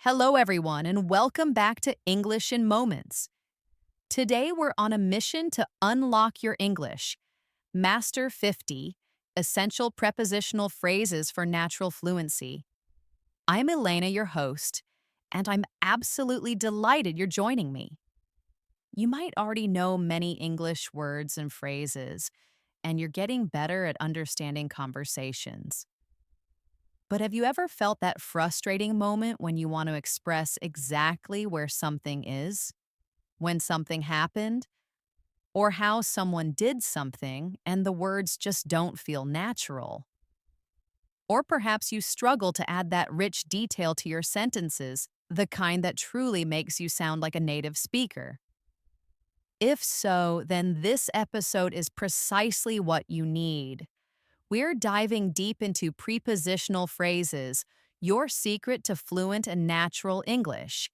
Hello, everyone, and welcome back to English in Moments. Today, we're on a mission to unlock your English. Master 50 Essential Prepositional Phrases for Natural Fluency. I'm Elena, your host, and I'm absolutely delighted you're joining me. You might already know many English words and phrases, and you're getting better at understanding conversations. But have you ever felt that frustrating moment when you want to express exactly where something is, when something happened, or how someone did something and the words just don't feel natural? Or perhaps you struggle to add that rich detail to your sentences, the kind that truly makes you sound like a native speaker. If so, then this episode is precisely what you need. We're diving deep into prepositional phrases, your secret to fluent and natural English.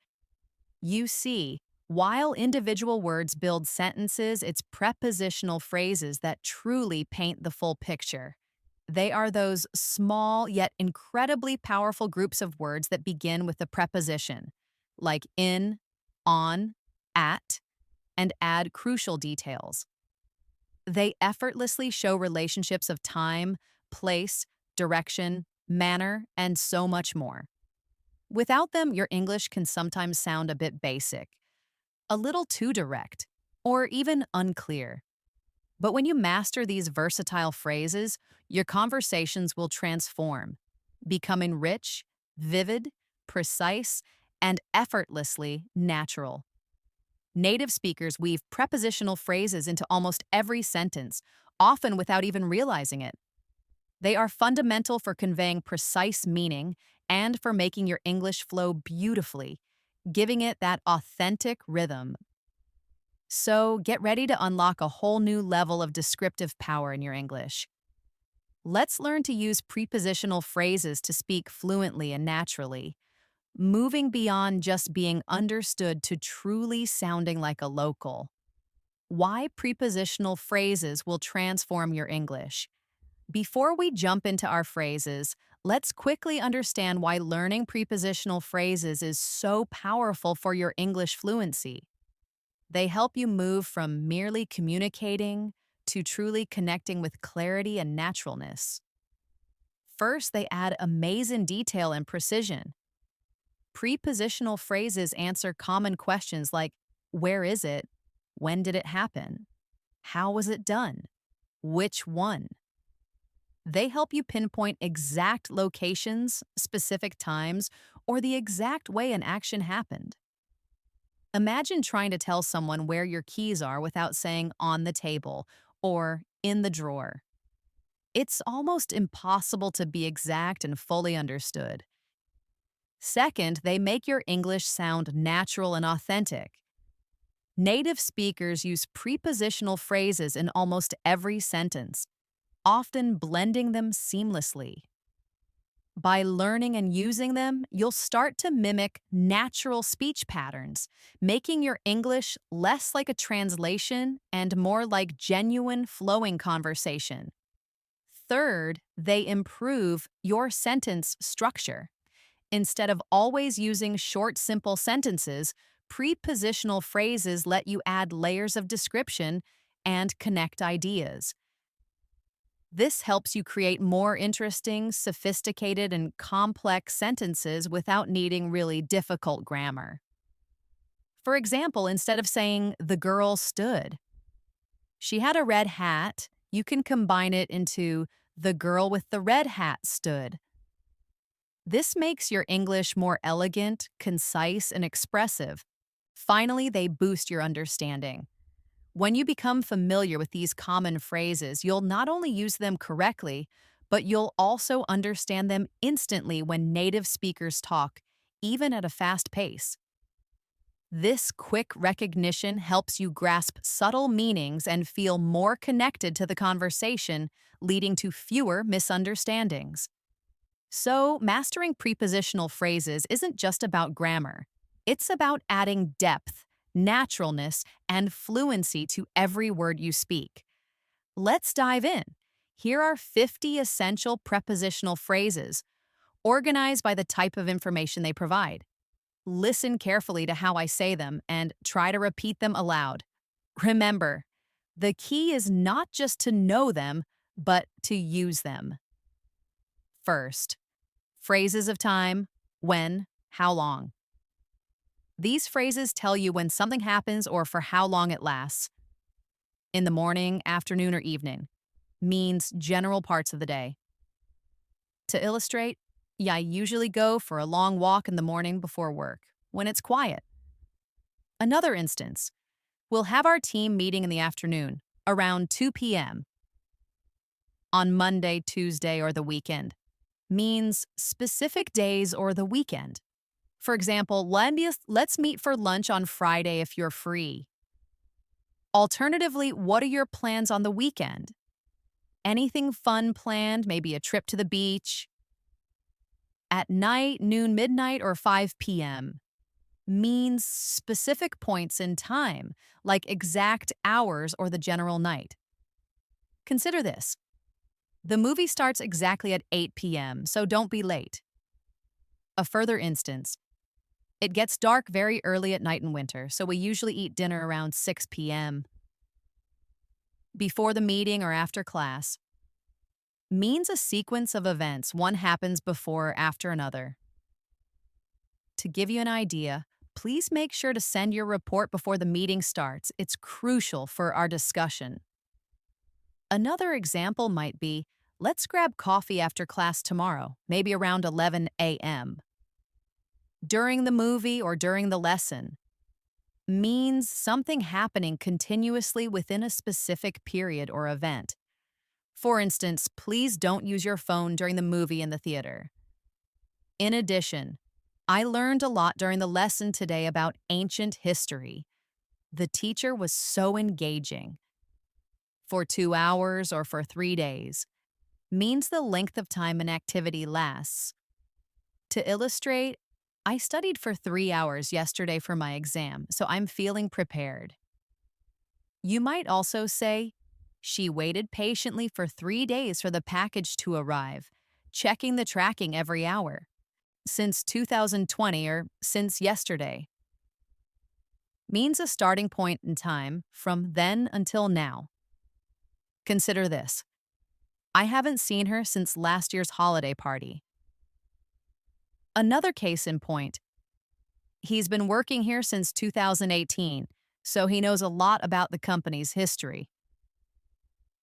You see, while individual words build sentences, it's prepositional phrases that truly paint the full picture. They are those small yet incredibly powerful groups of words that begin with a preposition, like in, on, at, and add crucial details. They effortlessly show relationships of time, place, direction, manner, and so much more. Without them, your English can sometimes sound a bit basic, a little too direct, or even unclear. But when you master these versatile phrases, your conversations will transform, becoming rich, vivid, precise, and effortlessly natural. Native speakers weave prepositional phrases into almost every sentence, often without even realizing it. They are fundamental for conveying precise meaning and for making your English flow beautifully, giving it that authentic rhythm. So get ready to unlock a whole new level of descriptive power in your English. Let's learn to use prepositional phrases to speak fluently and naturally, moving beyond just being understood to truly sounding like a local. Why prepositional phrases will transform your English. Before we jump into our phrases, let's quickly understand why learning prepositional phrases is so powerful for your English fluency. They help you move from merely communicating to truly connecting with clarity and naturalness. First, they add amazing detail and precision. Prepositional phrases answer common questions like, where is it? When did it happen? How was it done? Which one? They help you pinpoint exact locations, specific times, or the exact way an action happened. Imagine trying to tell someone where your keys are without saying on the table or in the drawer. It's almost impossible to be exact and fully understood. Second, they make your English sound natural and authentic. Native speakers use prepositional phrases in almost every sentence, often blending them seamlessly. By learning and using them, you'll start to mimic natural speech patterns, making your English less like a translation and more like genuine flowing conversation. Third, they improve your sentence structure. Instead of always using short, simple sentences, prepositional phrases let you add layers of description and connect ideas. This helps you create more interesting, sophisticated, and complex sentences without needing really difficult grammar. For example, instead of saying, the girl stood, she had a red hat, you can combine it into, the girl with the red hat stood. This makes your English more elegant, concise, and expressive. Finally, they boost your understanding. When you become familiar with these common phrases, you'll not only use them correctly, but you'll also understand them instantly when native speakers talk, even at a fast pace. This quick recognition helps you grasp subtle meanings and feel more connected to the conversation, leading to fewer misunderstandings. So, mastering prepositional phrases isn't just about grammar. It's about adding depth, naturalness, and fluency to every word you speak. Let's dive in. Here are 50 essential prepositional phrases, organized by the type of information they provide. Listen carefully to how I say them and try to repeat them aloud. Remember, the key is not just to know them, but to use them. First, phrases of time, when, how long. These phrases tell you when something happens or for how long it lasts. In the morning, afternoon, or evening means general parts of the day. To illustrate, yeah, I usually go for a long walk in the morning before work, when it's quiet. Another instance, we'll have our team meeting in the afternoon, around 2 p.m. on Monday, Tuesday, or the weekend. Means specific days or the weekend. For example, let's meet for lunch on Friday if you're free. Alternatively, what are your plans on the weekend? Anything fun planned, maybe a trip to the beach? At night, noon, midnight, or 5 p.m. means specific points in time, like exact hours or the general night. Consider this. The movie starts exactly at 8 p.m., so don't be late. A further instance, it gets dark very early at night in winter, so we usually eat dinner around 6 p.m. Before the meeting or after class means a sequence of events, one happens before or after another. To give you an idea, please make sure to send your report before the meeting starts. It's crucial for our discussion. Another example might be, let's grab coffee after class tomorrow, maybe around 11 a.m. During the movie or during the lesson means something happening continuously within a specific period or event. For instance, please don't use your phone during the movie in the theater. In addition, I learned a lot during the lesson today about ancient history. The teacher was so engaging. For 2 hours or for 3 days means the length of time an activity lasts. To illustrate, I studied for 3 hours yesterday for my exam, so I'm feeling prepared. You might also say, she waited patiently for 3 days for the package to arrive, checking the tracking every hour. Since 2020 or since yesterday. Means a starting point in time from then until now. Consider this. I haven't seen her since last year's holiday party. Another case in point. He's been working here since 2018, so he knows a lot about the company's history.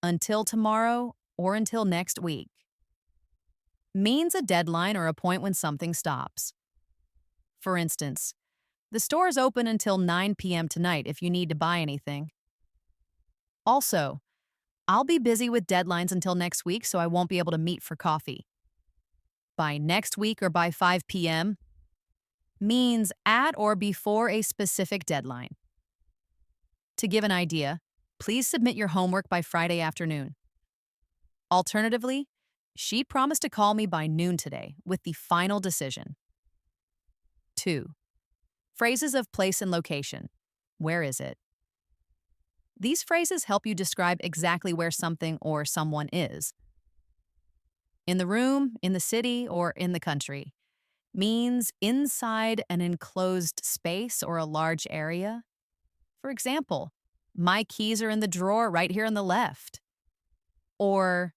Until tomorrow or until next week. Means a deadline or a point when something stops. For instance, the store is open until 9 p.m. tonight if you need to buy anything. Also, I'll be busy with deadlines until next week, so I won't be able to meet for coffee. By next week or by 5 p.m. means at or before a specific deadline. To give an idea, please submit your homework by Friday afternoon. Alternatively, she promised to call me by noon today with the final decision. 2. Phrases of place and location. Where is it? These phrases help you describe exactly where something or someone is. In the room, in the city, or in the country. Means inside an enclosed space or a large area. For example, my keys are in the drawer right here on the left. Or,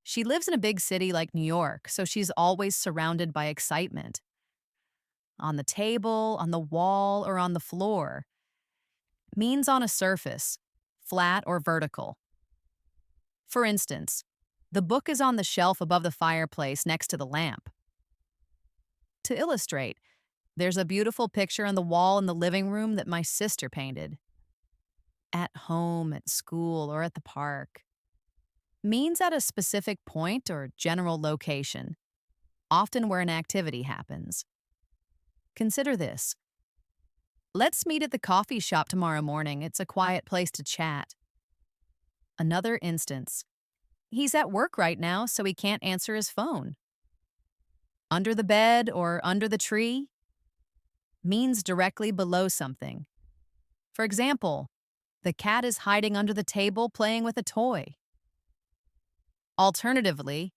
she lives in a big city like New York, so she's always surrounded by excitement. On the table, on the wall, or on the floor. Means on a surface, flat or vertical. For instance, the book is on the shelf above the fireplace next to the lamp. To illustrate, there's a beautiful picture on the wall in the living room that my sister painted. At home, at school, or at the park. Means at a specific point or general location, often where an activity happens. Consider this. Let's meet at the coffee shop tomorrow morning. It's a quiet place to chat. Another instance. He's at work right now, so he can't answer his phone. Under the bed or under the tree means directly below something. For example, the cat is hiding under the table playing with a toy. Alternatively,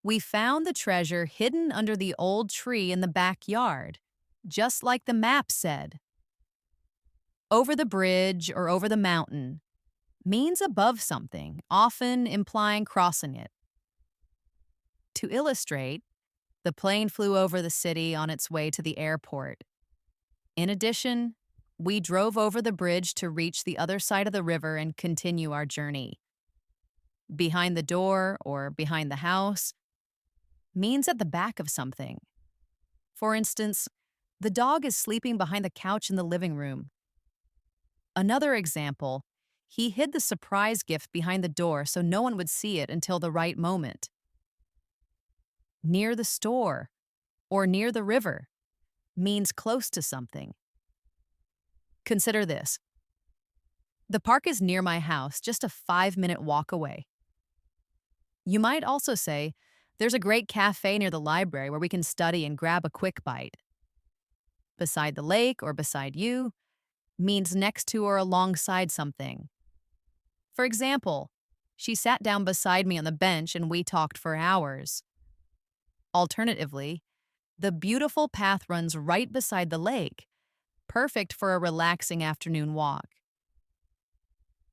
we found the treasure hidden under the old tree in the backyard. just like the map said. Over the bridge or over the mountain means above something, often implying crossing it. To illustrate, the plane flew over the city on its way to the airport. In addition, we drove over the bridge to reach the other side of the river and continue our journey. Behind the door or behind the house means at the back of something. For instance, the dog is sleeping behind the couch in the living room. Another example, he hid the surprise gift behind the door so no one would see it until the right moment. Near the store or near the river means close to something. Consider this. The park is near my house, just a 5-minute walk away. You might also say, there's a great cafe near the library where we can study and grab a quick bite. Beside the lake or beside you means next to or alongside something. For example, she sat down beside me on the bench and we talked for hours. Alternatively, the beautiful path runs right beside the lake, perfect for a relaxing afternoon walk.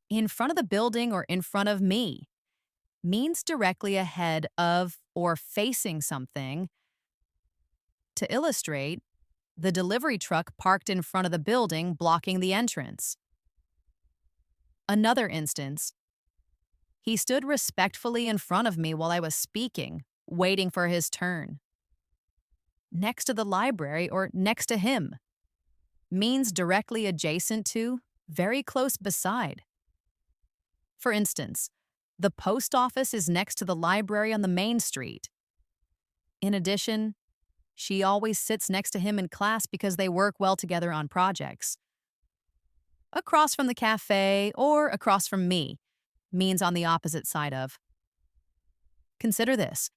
In front of the building or in front of me means directly ahead of or facing something. To illustrate, the delivery truck parked in front of the building, blocking the entrance. Another instance, he stood respectfully in front of me while I was speaking, waiting for his turn. Next to the library or next to him means directly adjacent to, very close beside. For instance, the post office is next to the library on the main street. In addition, she always sits next to him in class because they work well together on projects. Across from the cafe or across from me means on the opposite side of. Consider this.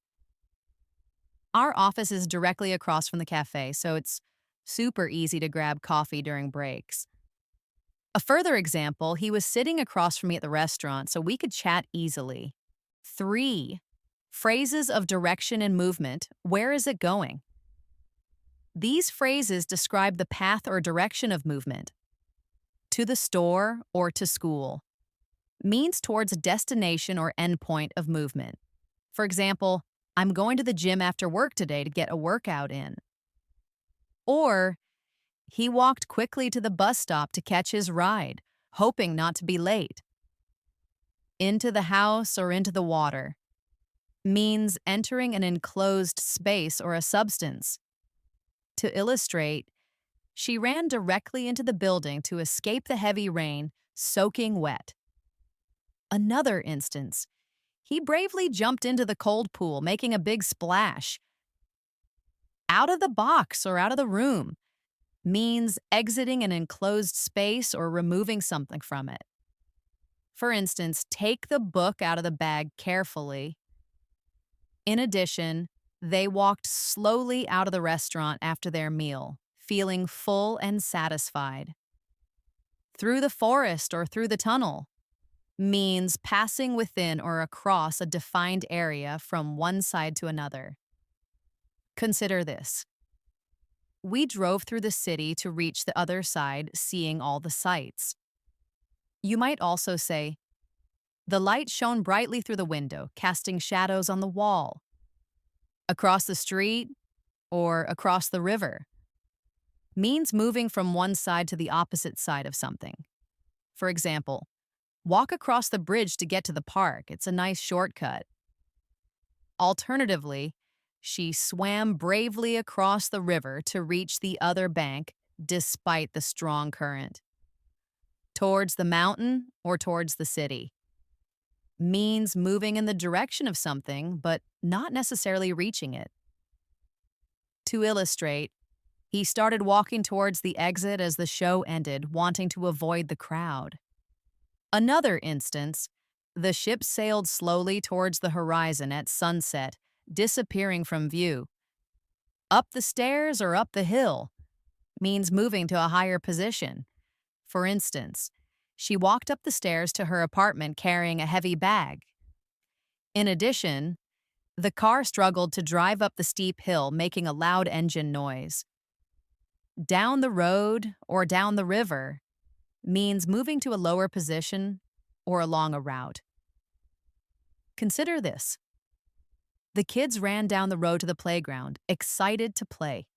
Our office is directly across from the cafe, so it's super easy to grab coffee during breaks. A further example, he was sitting across from me at the restaurant, so we could chat easily. 3. Phrases of direction and movement. Where is it going? These phrases describe the path or direction of movement. To the store or to school means towards a destination or endpoint of movement. For example, I'm going to the gym after work today to get a workout in. Or, he walked quickly to the bus stop to catch his ride, hoping not to be late. Into the house or into the water means entering an enclosed space or a substance. To illustrate, she ran directly into the building to escape the heavy rain, soaking wet. Another instance, he bravely jumped into the cold pool, making a big splash. Out of the box or out of the room means exiting an enclosed space or removing something from it. For instance, take the book out of the bag carefully. In addition, they walked slowly out of the restaurant after their meal, feeling full and satisfied. Through the forest or through the tunnel means passing within or across a defined area from one side to another. Consider this. We drove through the city to reach the other side, seeing all the sights. You might also say, the light shone brightly through the window, casting shadows on the wall. Across the street or across the river means moving from one side to the opposite side of something. For example, walk across the bridge to get to the park. It's a nice shortcut. Alternatively, she swam bravely across the river to reach the other bank despite the strong current. Towards the mountain or towards the city means moving in the direction of something, but not necessarily reaching it. To illustrate, he started walking towards the exit as the show ended, wanting to avoid the crowd. Another instance, the ship sailed slowly towards the horizon at sunset, disappearing from view. Up the stairs or up the hill means moving to a higher position. For instance, she walked up the stairs to her apartment carrying a heavy bag. In addition, the car struggled to drive up the steep hill, making a loud engine noise. Down the road or down the river means moving to a lower position or along a route. Consider this. The kids ran down the road to the playground, excited to play.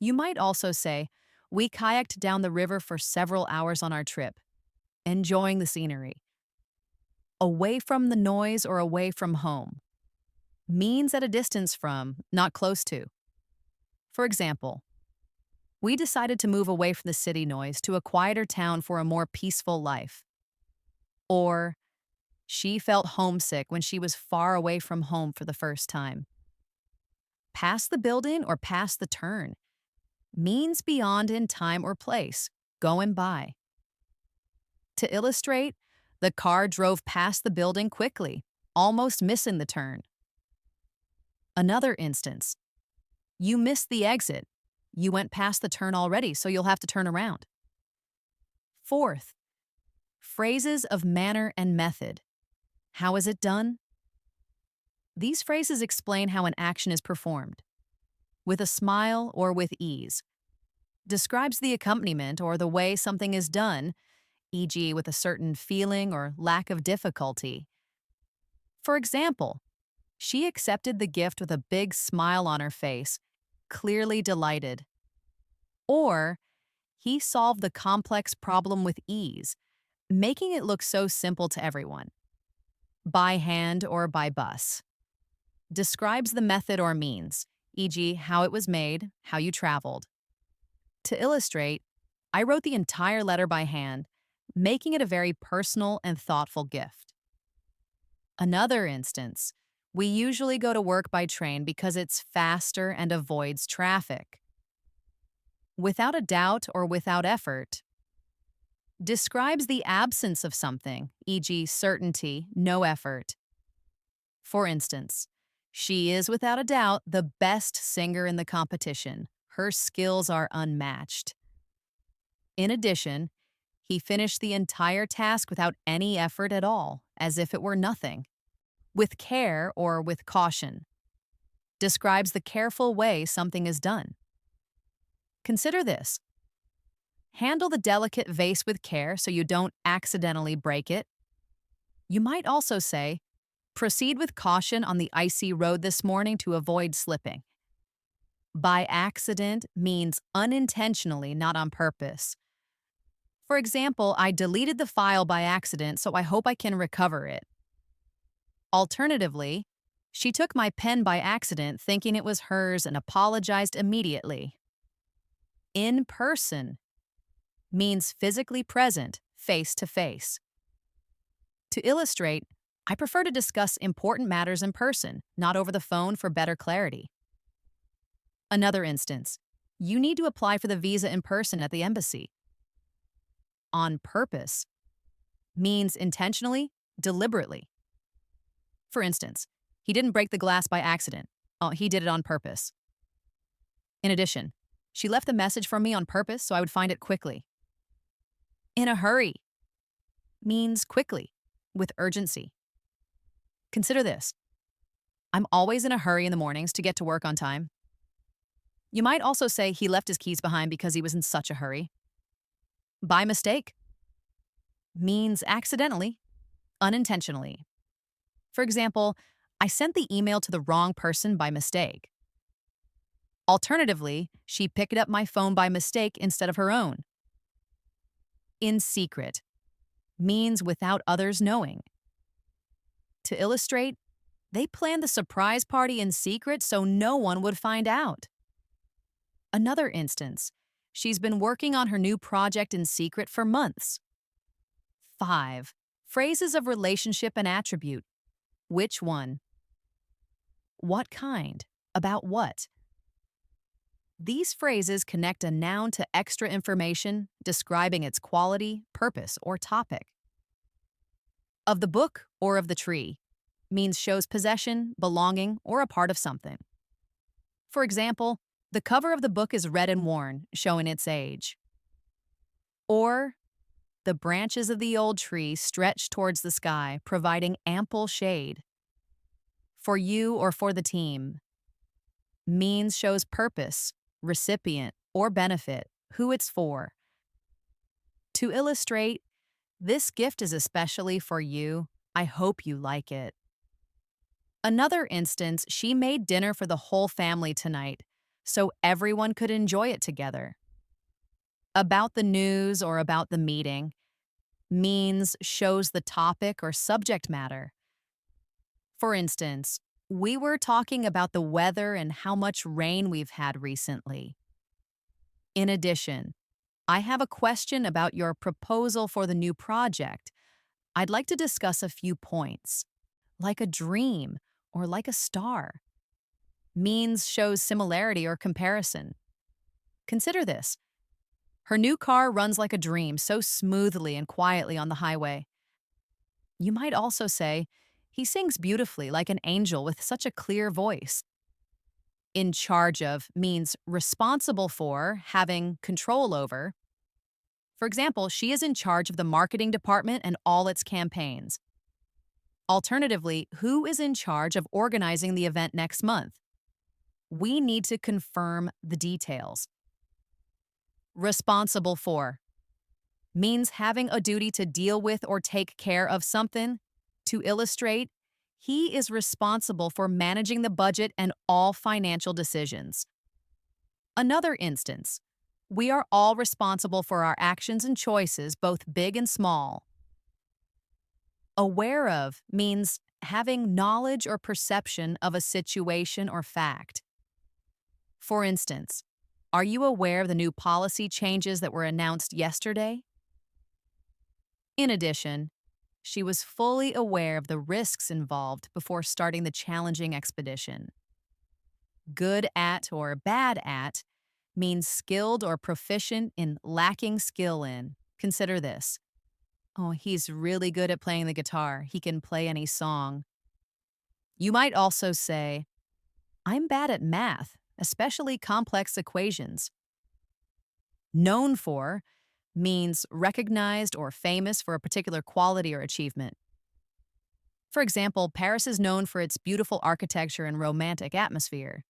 You might also say, we kayaked down the river for several hours on our trip, enjoying the scenery. Away from the noise or away from home means at a distance from, not close to. For example, we decided to move away from the city noise to a quieter town for a more peaceful life. Or, she felt homesick when she was far away from home for the first time. Past the building or past the turn means beyond in time or place, going by. To illustrate, the car drove past the building quickly, almost missing the turn. Another instance, you missed the exit. You went past the turn already, so you'll have to turn around. Fourth, phrases of manner and method. How is it done? These phrases explain how an action is performed. With a smile or with ease. Describes the accompaniment or the way something is done, e.g., with a certain feeling or lack of difficulty. For example, she accepted the gift with a big smile on her face, clearly delighted. Or, he solved the complex problem with ease, making it look so simple to everyone. By hand or by bus. Describes the method or means, e.g., how it was made, how you traveled. To illustrate, I wrote the entire letter by hand, making it a very personal and thoughtful gift. Another instance, we usually go to work by train because it's faster and avoids traffic. Without a doubt or without effort. Describes the absence of something, e.g., certainty, no effort. For instance, she is without a doubt the best singer in the competition. Her skills are unmatched. In addition, he finished the entire task without any effort at all, as if it were nothing. With care or with caution. Describes the careful way something is done. Consider this. Handle the delicate vase with care so you don't accidentally break it. You might also say, proceed with caution on the icy road this morning to avoid slipping. By accident means unintentionally, not on purpose. For example, I deleted the file by accident, so I hope I can recover it. Alternatively, she took my pen by accident thinking it was hers and apologized immediately. In person means physically present, face to face. To illustrate, I prefer to discuss important matters in person, not over the phone for better clarity. Another instance, you need to apply for the visa in person at the embassy. On purpose means intentionally, deliberately. For instance, he didn't break the glass by accident. Oh, he did it on purpose. In addition, she left the message for me on purpose so I would find it quickly. In a hurry means quickly, with urgency. Consider this. I'm always in a hurry in the mornings to get to work on time. You might also say he left his keys behind because he was in such a hurry. By mistake means accidentally, unintentionally. For example, I sent the email to the wrong person by mistake. Alternatively, she picked up my phone by mistake instead of her own. In secret means without others knowing. To illustrate, they planned the surprise party in secret so no one would find out. Another instance, she's been working on her new project in secret for months. 5. Phrases of relationship and attribute. Which one? What kind? About what? These phrases connect a noun to extra information describing its quality, purpose, or topic. Of the book or of the tree means shows possession, belonging, or a part of something. For example, the cover of the book is red and worn, showing its age. Or, the branches of the old tree stretch towards the sky, providing ample shade. For you or for the team means shows purpose, recipient, or benefit, who it's for. To illustrate, this gift is especially for you. I hope you like it. Another instance, she made dinner for the whole family tonight, so everyone could enjoy it together. About the news or about the meeting means shows the topic or subject matter. For instance, we were talking about the weather and how much rain we've had recently. In addition, I have a question about your proposal for the new project. I'd like to discuss a few points, like a dream or like a star. Means shows similarity or comparison. Consider this. Her new car runs like a dream, so smoothly and quietly on the highway. You might also say, he sings beautifully like an angel with such a clear voice. In charge of means responsible for, having control over. For example, she is in charge of the marketing department and all its campaigns. Alternatively, who is in charge of organizing the event next month? We need to confirm the details. Responsible for means having a duty to deal with or take care of something. To illustrate, he is responsible for managing the budget and all financial decisions. Another instance, we are all responsible for our actions and choices, both big and small. Aware of means having knowledge or perception of a situation or fact. For instance, are you aware of the new policy changes that were announced yesterday? In addition, she was fully aware of the risks involved before starting the challenging expedition. Good at or bad at means skilled or proficient in lacking skill in. Consider this. Oh, he's really good at playing the guitar. He can play any song. You might also say, I'm bad at math, especially complex equations. Known for means recognized or famous for a particular quality or achievement. For example, Paris is known for its beautiful architecture and romantic atmosphere.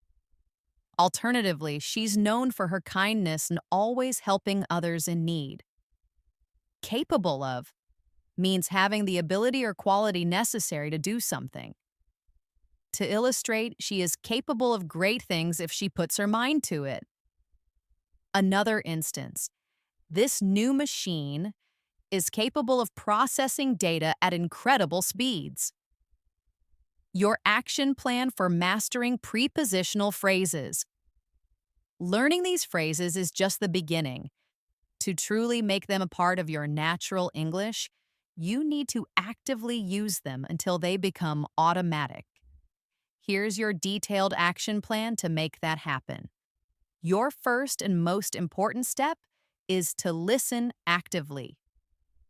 Alternatively, she's known for her kindness and always helping others in need. Capable of means having the ability or quality necessary to do something. To illustrate, she is capable of great things if she puts her mind to it. Another instance, this new machine is capable of processing data at incredible speeds. Your action plan for mastering prepositional phrases. Learning these phrases is just the beginning. To truly make them a part of your natural English, you need to actively use them until they become automatic. Here's your detailed action plan to make that happen. Your first and most important step is to listen actively.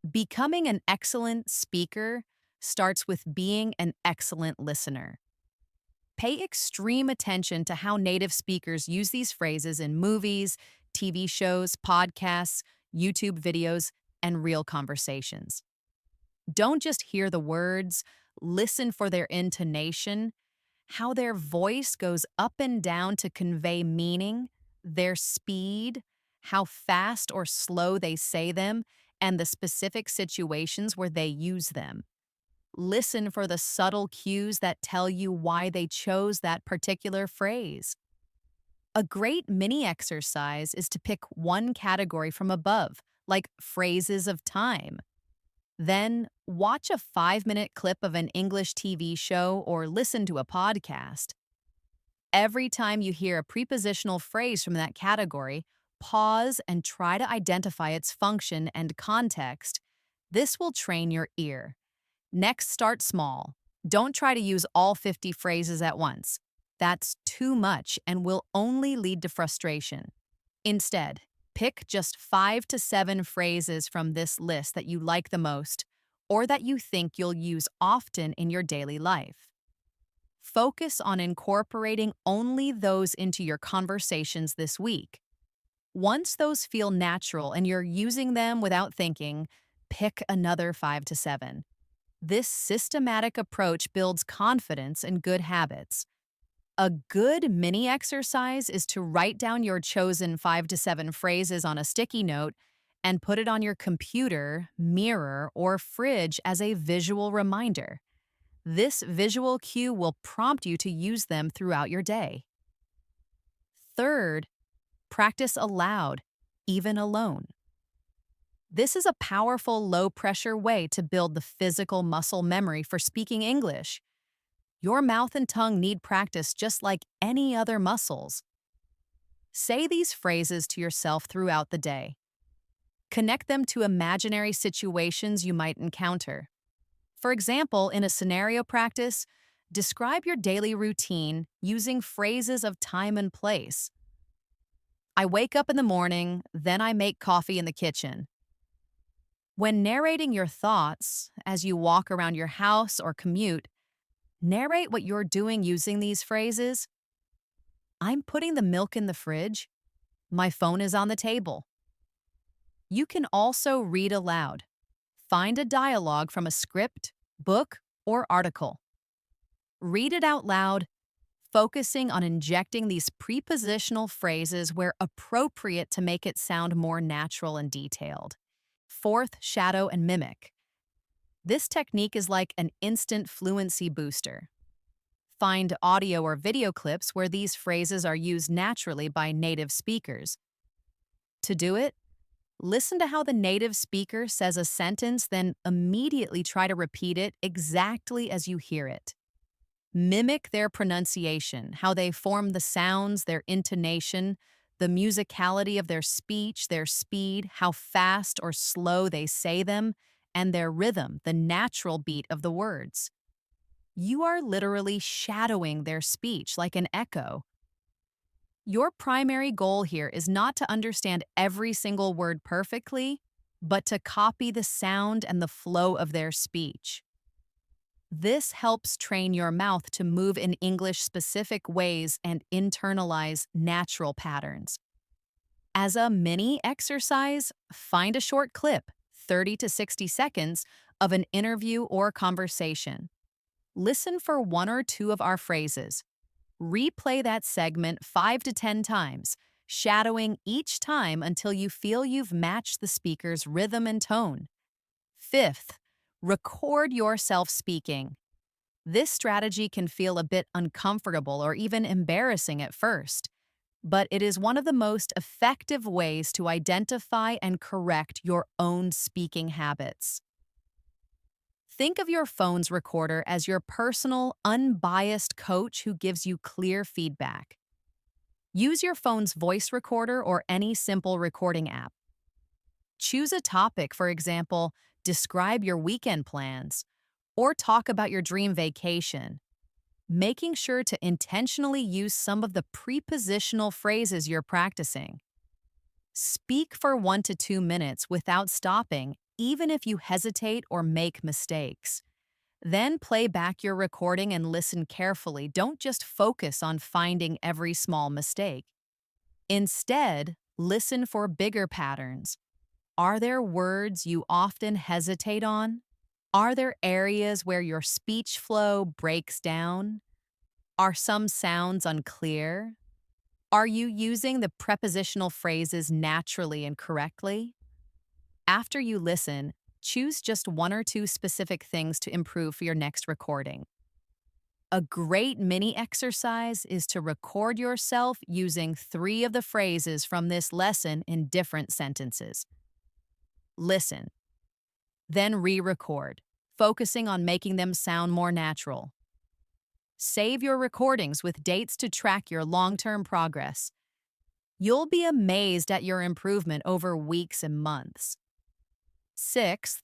Becoming an excellent speaker starts with being an excellent listener. Pay extreme attention to how native speakers use these phrases in movies, TV shows, podcasts, YouTube videos, and real conversations. Don't just hear the words, listen for their intonation, how their voice goes up and down to convey meaning, their speed, how fast or slow they say them, and the specific situations where they use them. Listen for the subtle cues that tell you why they chose that particular phrase. A great mini exercise is to pick one category from above, like phrases of time. Then, watch a 5-minute clip of an English TV show or listen to a podcast. Every time you hear a prepositional phrase from that category, pause and try to identify its function and context. This will train your ear. Next, start small. Don't try to use all 50 phrases at once. That's too much and will only lead to frustration. Instead, pick just 5 to 7 phrases from this list that you like the most or that you think you'll use often in your daily life. Focus on incorporating only those into your conversations this week. Once those feel natural and you're using them without thinking, pick another 5 to 7. This systematic approach builds confidence and good habits. A good mini exercise is to write down your chosen 5 to 7 phrases on a sticky note and put it on your computer, mirror, or fridge as a visual reminder. This visual cue will prompt you to use them throughout your day. Third, practice aloud, even alone. This is a powerful low pressure way to build the physical muscle memory for speaking English. Your mouth and tongue need practice just like any other muscles. Say these phrases to yourself throughout the day. Connect them to imaginary situations you might encounter. For example, in a scenario practice, describe your daily routine using phrases of time and place. I wake up in the morning, then I make coffee in the kitchen. When narrating your thoughts, as you walk around your house or commute, narrate what you're doing using these phrases. I'm putting the milk in the fridge. My phone is on the table. You can also read aloud. Find a dialogue from a script, book, or article. Read it out loud, focusing on injecting these prepositional phrases where appropriate to make it sound more natural and detailed. Fourth, shadow and mimic. This technique is like an instant fluency booster. Find audio or video clips where these phrases are used naturally by native speakers. To do it, listen to how the native speaker says a sentence, then immediately try to repeat it exactly as you hear it. Mimic their pronunciation, how they form the sounds, their intonation, the musicality of their speech, their speed, how fast or slow they say them, and their rhythm, the natural beat of the words. You are literally shadowing their speech like an echo. Your primary goal here is not to understand every single word perfectly, but to copy the sound and the flow of their speech. This helps train your mouth to move in English-specific ways and internalize natural patterns. As a mini exercise, find a short clip, 30 to 60 seconds, of an interview or conversation. Listen for 1 or 2 of our phrases. Replay that segment 5 to 10 times, shadowing each time until you feel you've matched the speaker's rhythm and tone. Fifth, record yourself speaking. This strategy can feel a bit uncomfortable or even embarrassing at first, but it is one of the most effective ways to identify and correct your own speaking habits. Think of your phone's recorder as your personal, unbiased coach who gives you clear feedback. Use your phone's voice recorder or any simple recording app. Choose a topic, for example, describe your weekend plans, or talk about your dream vacation, making sure to intentionally use some of the prepositional phrases you're practicing. Speak for 1 to 2 minutes without stopping, even if you hesitate or make mistakes. Then play back your recording and listen carefully. Don't just focus on finding every small mistake. Instead, listen for bigger patterns. Are there words you often hesitate on? Are there areas where your speech flow breaks down? Are some sounds unclear? Are you using the prepositional phrases naturally and correctly? After you listen, choose just 1 or 2 specific things to improve for your next recording. A great mini exercise is to record yourself using 3 of the phrases from this lesson in different sentences. Listen, then re-record, focusing on making them sound more natural. Save your recordings with dates to track your long-term progress. You'll be amazed at your improvement over weeks and months. Sixth,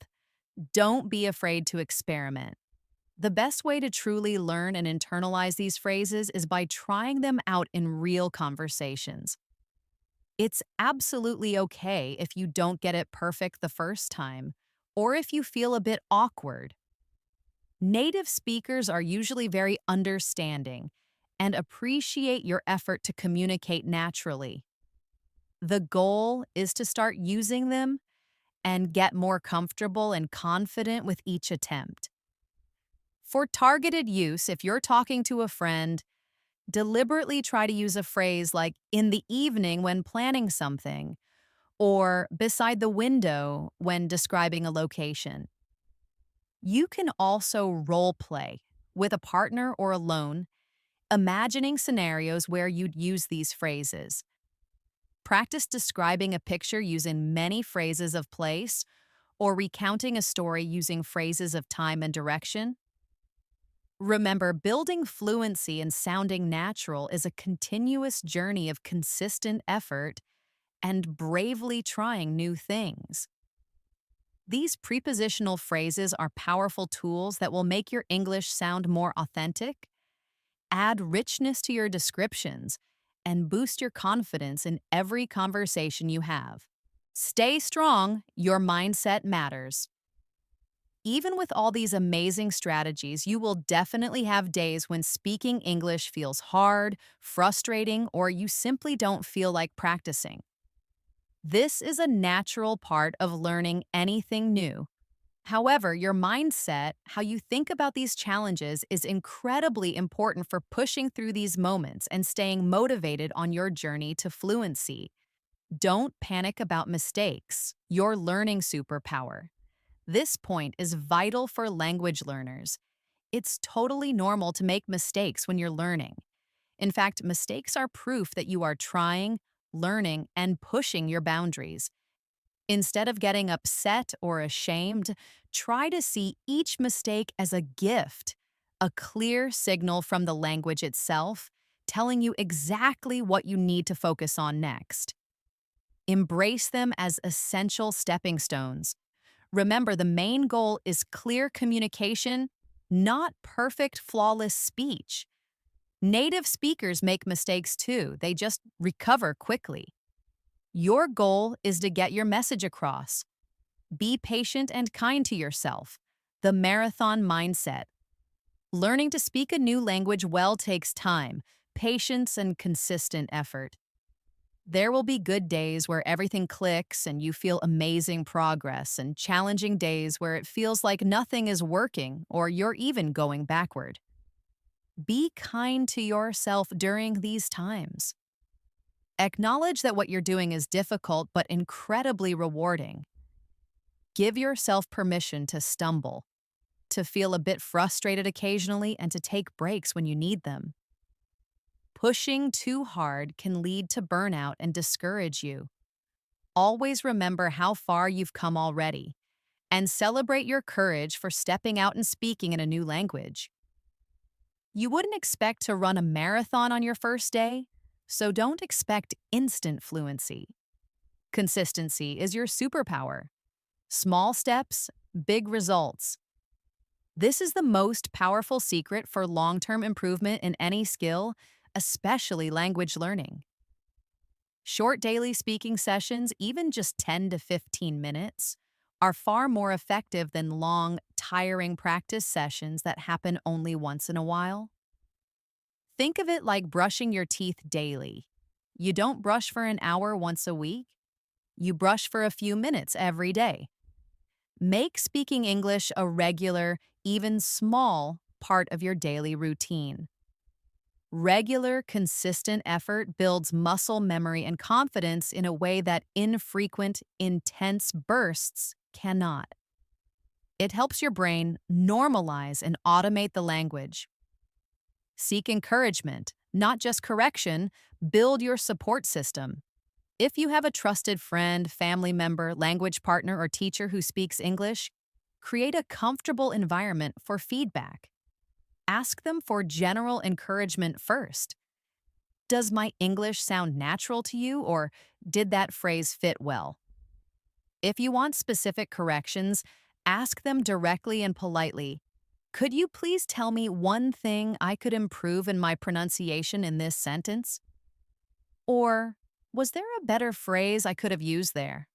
don't be afraid to experiment. The best way to truly learn and internalize these phrases is by trying them out in real conversations. It's absolutely okay if you don't get it perfect the first time, or if you feel a bit awkward. Native speakers are usually very understanding and appreciate your effort to communicate naturally. The goal is to start using them and get more comfortable and confident with each attempt. For targeted use, if you're talking to a friend, Deliberately try to use a phrase like in the evening when planning something, or beside the window when describing a location. You can also role play with a partner or alone, imagining scenarios where you'd use these phrases. Practice describing a picture using many phrases of place or recounting a story using phrases of time and direction. Remember, building fluency and sounding natural is a continuous journey of consistent effort and bravely trying new things. These prepositional phrases are powerful tools that will make your English sound more authentic, add richness to your descriptions, and boost your confidence in every conversation you have. Stay strong, your mindset matters. Even with all these amazing strategies, you will definitely have days when speaking English feels hard, frustrating, or you simply don't feel like practicing. This is a natural part of learning anything new. However, your mindset, how you think about these challenges, is incredibly important for pushing through these moments and staying motivated on your journey to fluency. Don't panic about mistakes, your learning superpower. This point is vital for language learners. It's totally normal to make mistakes when you're learning. In fact, mistakes are proof that you are trying, learning, and pushing your boundaries. Instead of getting upset or ashamed, try to see each mistake as a gift, a clear signal from the language itself, telling you exactly what you need to focus on next. Embrace them as essential stepping stones. Remember, the main goal is clear communication, not perfect, flawless speech. Native speakers make mistakes too, they just recover quickly. Your goal is to get your message across. Be patient and kind to yourself. The marathon mindset. Learning to speak a new language well takes time, patience, and consistent effort. There will be good days where everything clicks and you feel amazing progress, and challenging days where it feels like nothing is working or you're even going backward. Be kind to yourself during these times. Acknowledge that what you're doing is difficult but incredibly rewarding. Give yourself permission to stumble, to feel a bit frustrated occasionally, and to take breaks when you need them. Pushing too hard can lead to burnout and discourage you. Always remember how far you've come already, and celebrate your courage for stepping out and speaking in a new language. You wouldn't expect to run a marathon on your first day, so don't expect instant fluency. Consistency is your superpower. Small steps, big results. This is the most powerful secret for long-term improvement in any skill, especially language learning. Short daily speaking sessions, even just 10 to 15 minutes, are far more effective than long, tiring practice sessions that happen only once in a while. Think of it like brushing your teeth daily. You don't brush for an hour once a week. You brush for a few minutes every day. Make speaking English a regular, even small, part of your daily routine. Regular, consistent effort builds muscle memory and confidence in a way that infrequent, intense bursts cannot. It helps your brain normalize and automate the language. Seek encouragement, not just correction. Build your support system. If you have a trusted friend, family member, language partner, or teacher who speaks English, create a comfortable environment for feedback. Ask them for general encouragement first. Does my English sound natural to you, or did that phrase fit well? If you want specific corrections, ask them directly and politely. Could you please tell me one thing I could improve in my pronunciation in this sentence? Or, was there a better phrase I could have used there?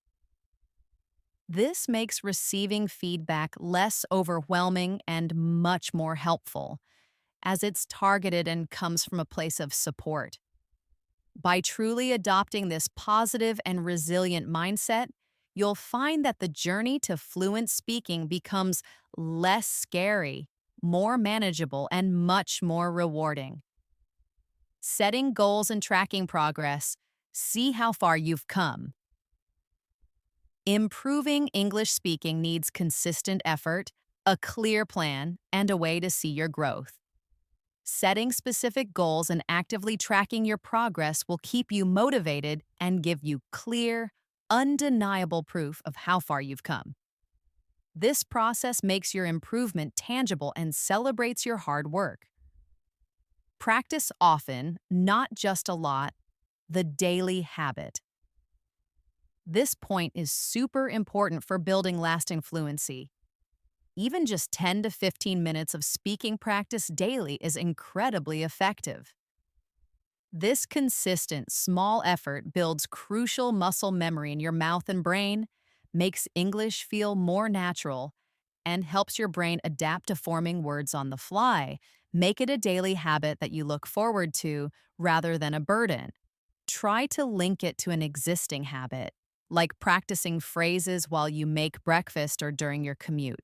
This makes receiving feedback less overwhelming and much more helpful, as it's targeted and comes from a place of support. By truly adopting this positive and resilient mindset, you'll find that the journey to fluent speaking becomes less scary, more manageable, and much more rewarding. Setting goals and tracking progress. See how far you've come. Improving English speaking needs consistent effort, a clear plan, and a way to see your growth. Setting specific goals and actively tracking your progress will keep you motivated and give you clear, undeniable proof of how far you've come. This process makes your improvement tangible and celebrates your hard work. Practice often, not just a lot, the daily habit. This point is super important for building lasting fluency. Even just 10 to 15 minutes of speaking practice daily is incredibly effective. This consistent, small effort builds crucial muscle memory in your mouth and brain, makes English feel more natural, and helps your brain adapt to forming words on the fly. Make it a daily habit that you look forward to rather than a burden. Try to link it to an existing habit, like practicing phrases while you make breakfast or during your commute.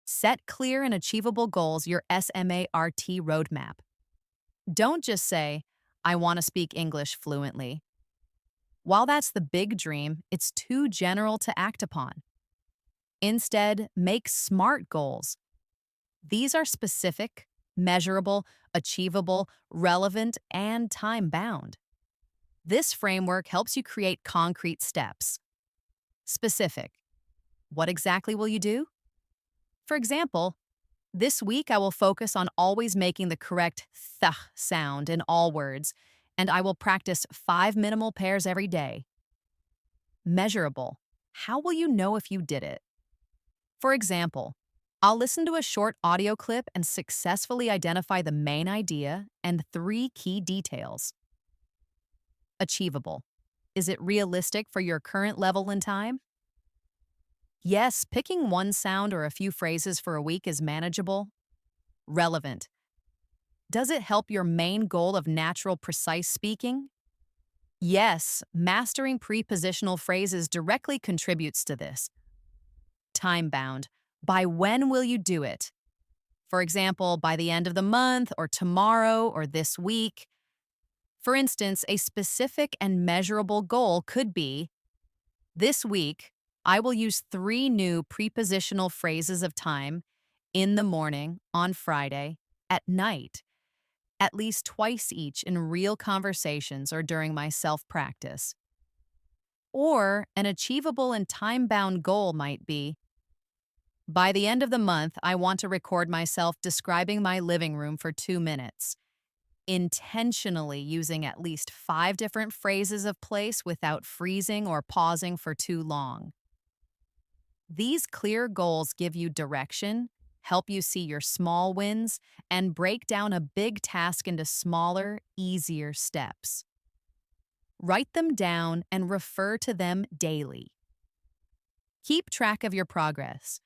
Set clear and achievable goals, your SMART roadmap. Don't just say, I want to speak English fluently. While that's the big dream, it's too general to act upon. Instead, make SMART goals. These are specific, measurable, achievable, relevant, and time-bound. This framework helps you create concrete steps. Specific. What exactly will you do? For example, this week I will focus on always making the correct th sound in all words, and I will practice 5 minimal pairs every day. Measurable. How will you know if you did it? For example, I'll listen to a short audio clip and successfully identify the main idea and 3 key details. Achievable. Is it realistic for your current level and time? Yes, picking one sound or a few phrases for a week is manageable. Relevant. Does it help your main goal of natural, precise speaking? Yes, mastering prepositional phrases directly contributes to this. Time-bound. By when will you do it? For example, by the end of the month, or tomorrow, or this week. For instance, a specific and measurable goal could be, this week, I will use 3 new prepositional phrases of time in the morning, on Friday, at night, at least twice each in real conversations or during my self-practice. Or an achievable and time-bound goal might be, by the end of the month, I want to record myself describing my living room for 2 minutes, intentionally using at least 5 different phrases of place without freezing or pausing for too long. These clear goals give you direction, help you see your small wins, and break down a big task into smaller, easier steps. Write them down and refer to them daily. Keep track of your progress.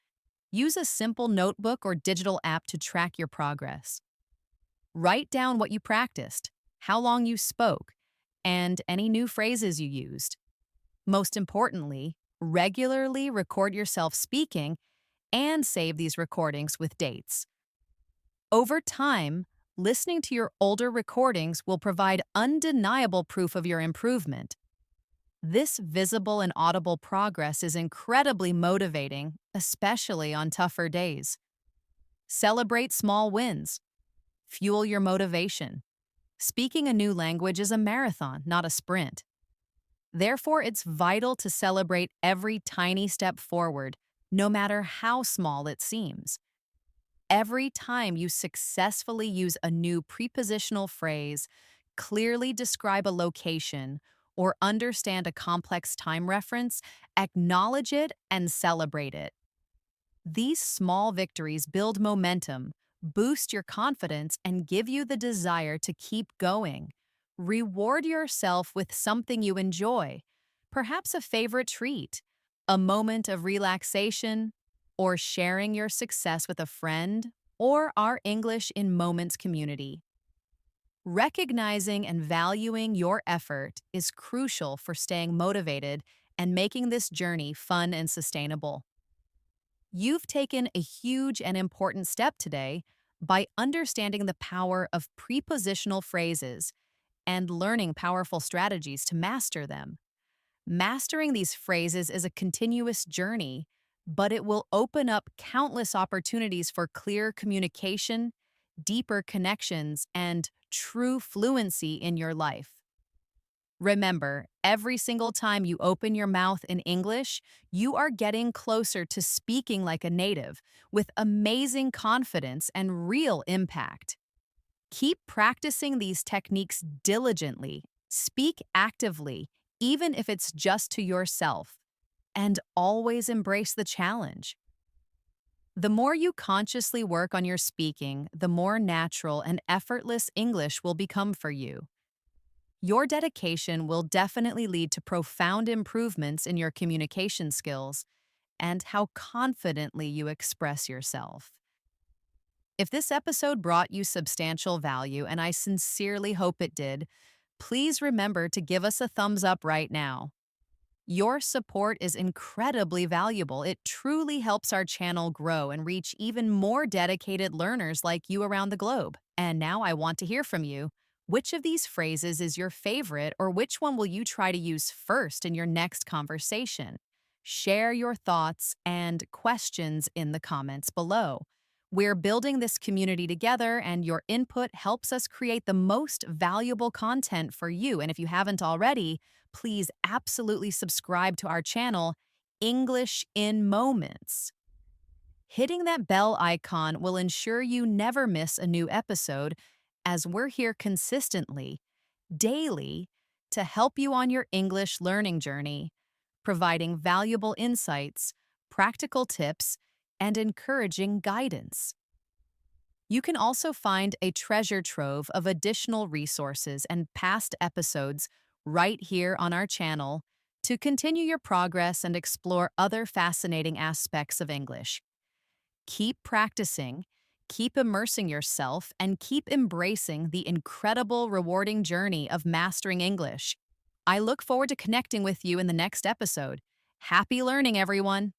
Use a simple notebook or digital app to track your progress. Write down what you practiced, how long you spoke, and any new phrases you used. Most importantly, regularly record yourself speaking and save these recordings with dates. Over time, listening to your older recordings will provide undeniable proof of your improvement. This visible and audible progress is incredibly motivating, especially on tougher days. Celebrate small wins. Fuel your motivation. Speaking a new language is a marathon, not a sprint. Therefore, it's vital to celebrate every tiny step forward, no matter how small it seems. Every time you successfully use a new prepositional phrase, clearly describe a location, or understand a complex time reference, acknowledge it and celebrate it. These small victories build momentum, boost your confidence, and give you the desire to keep going. Reward yourself with something you enjoy, perhaps a favorite treat, a moment of relaxation, or sharing your success with a friend or our English in Moments community. Recognizing and valuing your effort is crucial for staying motivated and making this journey fun and sustainable. You've taken a huge and important step today by understanding the power of prepositional phrases and learning powerful strategies to master them. Mastering these phrases is a continuous journey, but it will open up countless opportunities for clear communication, deeper connections, and true fluency in your life. Remember, every single time you open your mouth in English, you are getting closer to speaking like a native with amazing confidence and real impact. Keep practicing these techniques diligently, speak actively, even if it's just to yourself, and always embrace the challenge. The more you consciously work on your speaking, the more natural and effortless English will become for you. Your dedication will definitely lead to profound improvements in your communication skills and how confidently you express yourself. If this episode brought you substantial value, and I sincerely hope it did, please remember to give us a thumbs up right now. Your support is incredibly valuable. It truly helps our channel grow and reach even more dedicated learners like you around the globe. And now I want to hear from you. Which of these phrases is your favorite, or which one will you try to use first in your next conversation? Share your thoughts and questions in the comments below. We're building this community together, and your input helps us create the most valuable content for you. And if you haven't already, please absolutely subscribe to our channel, English in Moments. Hitting that bell icon will ensure you never miss a new episode, as we're here consistently, daily, to help you on your English learning journey, providing valuable insights, practical tips, and encouraging guidance. You can also find a treasure trove of additional resources and past episodes right here on our channel to continue your progress and explore other fascinating aspects of English. Keep practicing, keep immersing yourself, and keep embracing the incredible, rewarding journey of mastering English. I look forward to connecting with you in the next episode. Happy learning, everyone!